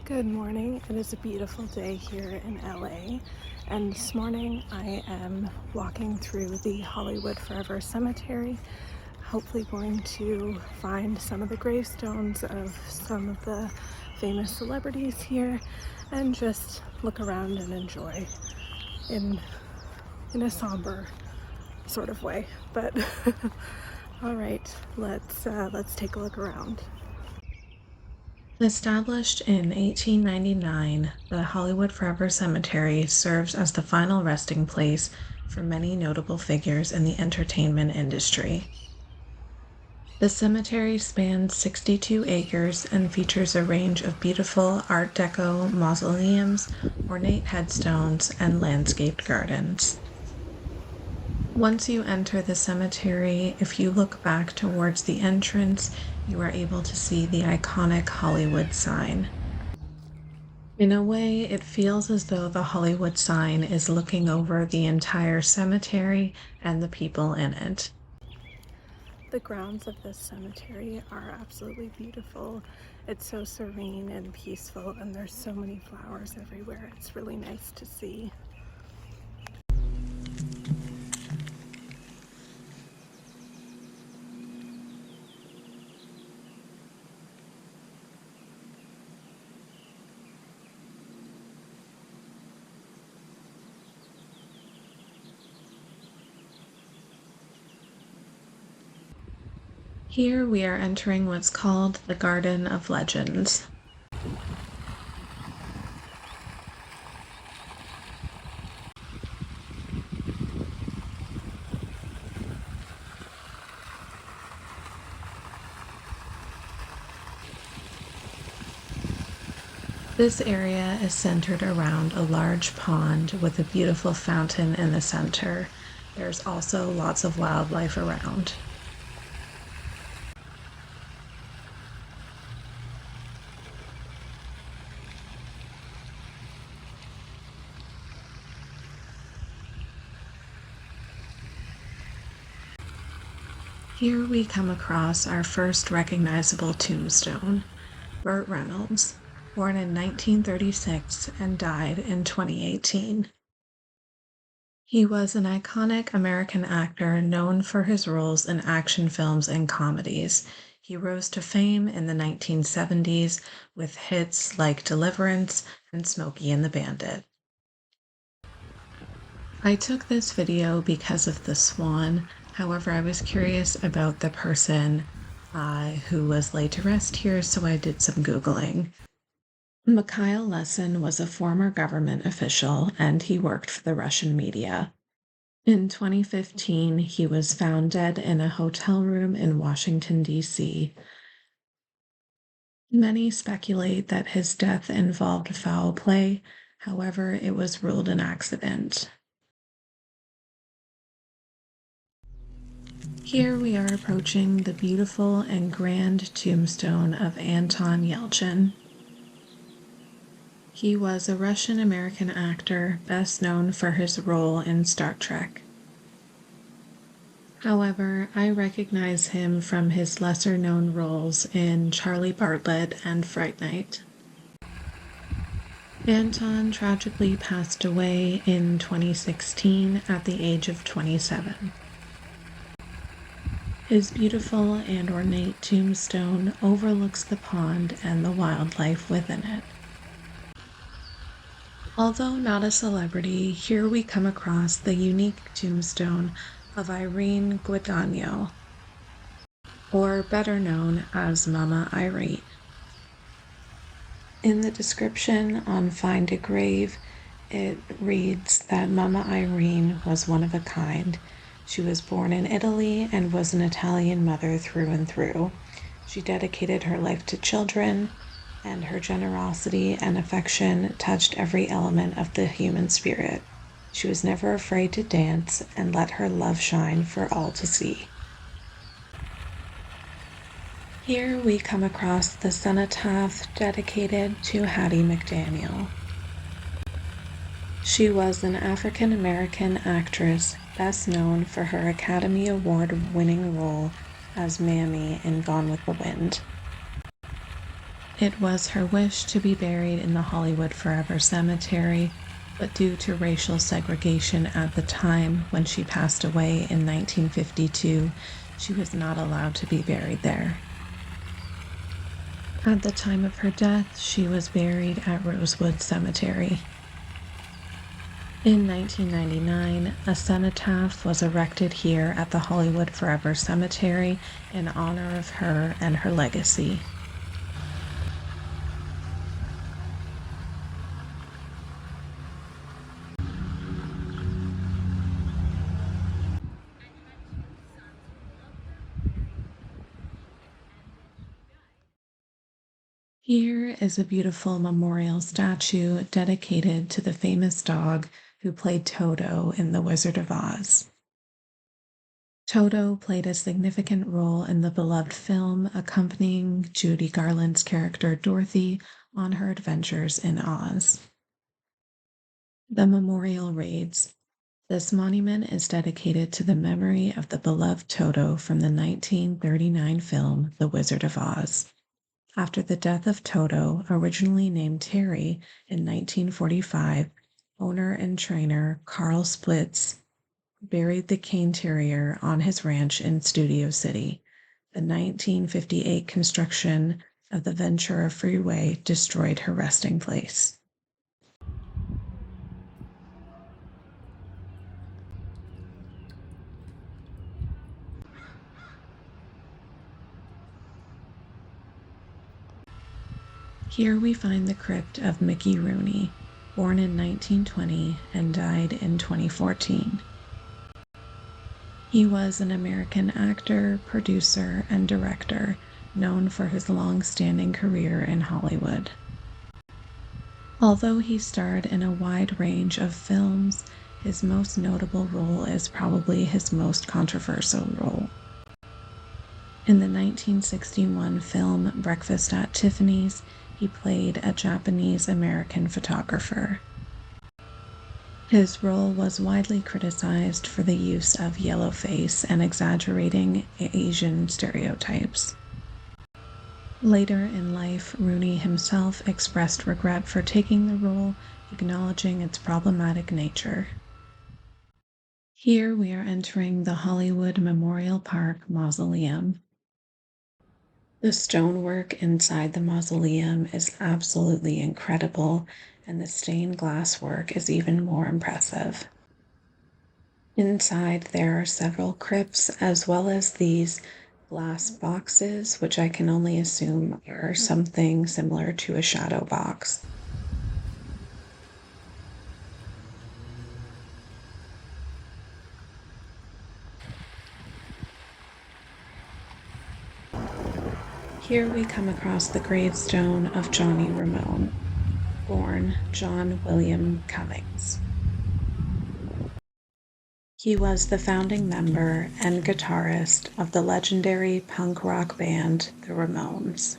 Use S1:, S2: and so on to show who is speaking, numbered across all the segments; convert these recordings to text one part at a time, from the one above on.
S1: Good morning. It is a beautiful day here in LA, and this morning I am walking through the Hollywood Forever Cemetery, hopefully going to find some of the gravestones of some of the famous celebrities here and just look around and enjoy in a somber sort of way. But all right, let's take a look around.
S2: Established in 1899, the Hollywood Forever Cemetery serves as the final resting place for many notable figures in the entertainment industry. The cemetery spans 62 acres and features a range of beautiful Art Deco mausoleums, ornate headstones, and landscaped gardens. Once you enter the cemetery, if you look back towards the entrance, you are able to see the iconic Hollywood sign. In a way, it feels as though the Hollywood sign is looking over the entire cemetery and the people in it.
S1: The grounds of this cemetery are absolutely beautiful. It's so serene and peaceful, and there's so many flowers everywhere. It's really nice to see.
S2: Here we are entering what's called the Garden of Legends. This area is centered around a large pond with a beautiful fountain in the center. There's also lots of wildlife around. Here we come across our first recognizable tombstone, Bert Reynolds, born in 1936 and died in 2018. He was an iconic American actor known for his roles in action films and comedies. He rose to fame in the 1970s with hits like Deliverance and Smokey and the Bandit. I took this video because of the swan. However, I was curious about the person who was laid to rest here, so I did some Googling. Mikhail Lesin was a former government official, and he worked for the Russian media. In 2015, he was found dead in a hotel room in Washington, D.C. Many speculate that his death involved foul play. However, it was ruled an accident. Here we are approaching the beautiful and grand tombstone of Anton Yelchin. He was a Russian-American actor best known for his role in Star Trek. However, I recognize him from his lesser-known roles in Charlie Bartlett and Fright Night. Anton tragically passed away in 2016 at the age of 27. His beautiful and ornate tombstone overlooks the pond and the wildlife within it. Although not a celebrity, here we come across the unique tombstone of Irene Guadagno, or better known as Mama Irene. In the description on Find a Grave, it reads that Mama Irene was one of a kind. She was born in Italy and was an Italian mother through and through. She dedicated her life to children, and her generosity and affection touched every element of the human spirit. She was never afraid to dance and let her love shine for all to see. Here we come across the cenotaph dedicated to Hattie McDaniel. She was an African-American actress best known for her Academy Award-winning role as Mammy in Gone with the Wind. It was her wish to be buried in the Hollywood Forever Cemetery, but due to racial segregation at the time when she passed away in 1952, she was not allowed to be buried there. At the time of her death, she was buried at Rosewood Cemetery. In 1999, a cenotaph was erected here at the Hollywood Forever Cemetery in honor of her and her legacy. Here is a beautiful memorial statue dedicated to the famous dog who played Toto in The Wizard of Oz. Toto played a significant role in the beloved film, accompanying Judy Garland's character Dorothy on her adventures in Oz. The memorial reads, "This monument is dedicated to the memory of the beloved Toto from the 1939 film The Wizard of Oz. After the death of Toto, originally named Terry, in 1945, owner and trainer Carl Splitz buried the cane terrier on his ranch in Studio City. The 1958 construction of the Ventura Freeway destroyed her resting place." Here we find the crypt of Mickey Rooney, born in 1920 and died in 2014. He was an American actor, producer, and director known for his long-standing career in Hollywood. Although he starred in a wide range of films, his most notable role is probably his most controversial role. In the 1961 film Breakfast at Tiffany's, he played a Japanese-American photographer. His role was widely criticized for the use of yellowface and exaggerating Asian stereotypes. Later in life, Rooney himself expressed regret for taking the role, acknowledging its problematic nature. Here we are entering the Hollywood Memorial Park Mausoleum. The stonework inside the mausoleum is absolutely incredible, and the stained glass work is even more impressive. Inside, there are several crypts as well as these glass boxes, which I can only assume are something similar to a shadow box. Here we come across the gravestone of Johnny Ramone, born John William Cummings. He was the founding member and guitarist of the legendary punk rock band, the Ramones.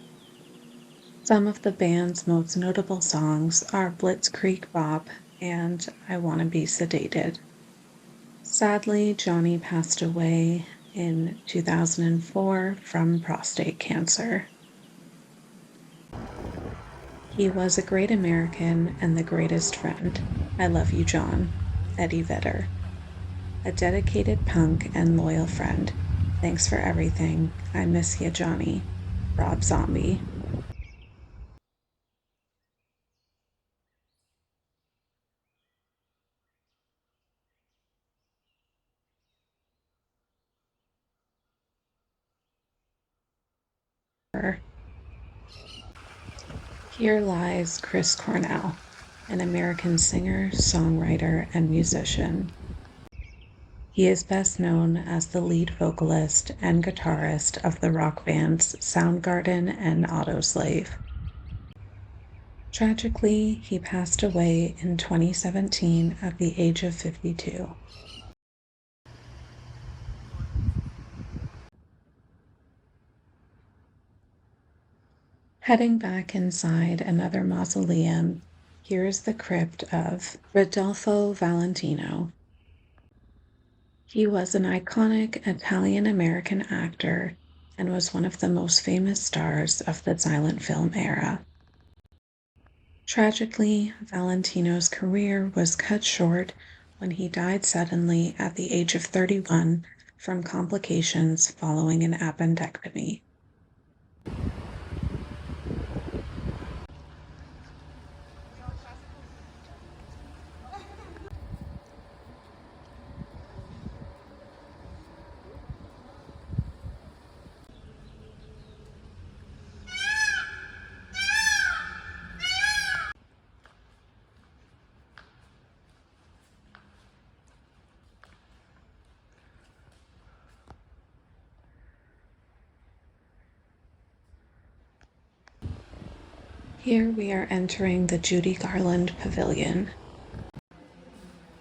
S2: Some of the band's most notable songs are Blitzkrieg Bop and I Wanna Be Sedated. Sadly, Johnny passed away in 2004 from prostate cancer. He was a great American and the greatest friend. I love you, John. Eddie Vedder. A dedicated punk and loyal friend. Thanks for everything. I miss ya, Johnny. Rob Zombie. Here lies Chris Cornell, an American singer, songwriter, and musician. He is best known as the lead vocalist and guitarist of the rock bands Soundgarden and Audioslave. Tragically, he passed away in 2017 at the age of 52. Heading back inside another mausoleum, here is the crypt of Rodolfo Valentino. He was an iconic Italian-American actor and was one of the most famous stars of the silent film era. Tragically, Valentino's career was cut short when he died suddenly at the age of 31 from complications following an appendectomy. Here we are entering the Judy Garland Pavilion.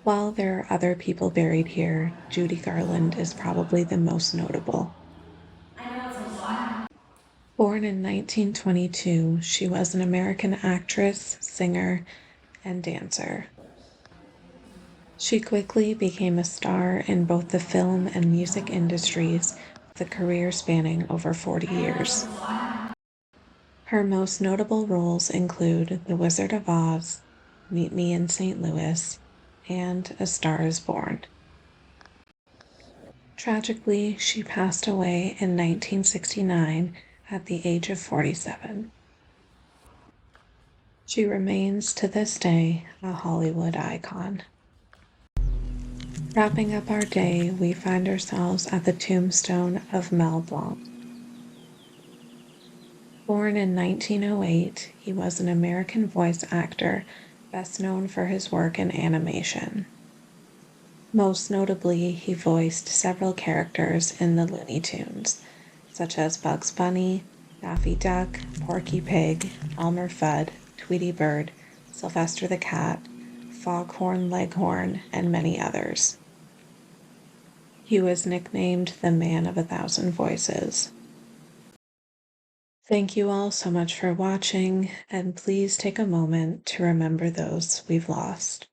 S2: While there are other people buried here, Judy Garland is probably the most notable. Born in 1922, she was an American actress, singer, and dancer. She quickly became a star in both the film and music industries, with a career spanning over 40 years. Her most notable roles include The Wizard of Oz, Meet Me in St. Louis, and A Star is Born. Tragically, she passed away in 1969 at the age of 47. She remains to this day a Hollywood icon. Wrapping up our day, we find ourselves at the tombstone of Mel Blanc. Born in 1908, he was an American voice actor best known for his work in animation. Most notably, he voiced several characters in the Looney Tunes, such as Bugs Bunny, Daffy Duck, Porky Pig, Elmer Fudd, Tweety Bird, Sylvester the Cat, Foghorn Leghorn, and many others. He was nicknamed the Man of 1,000 Voices. Thank you all so much for watching, and please take a moment to remember those we've lost.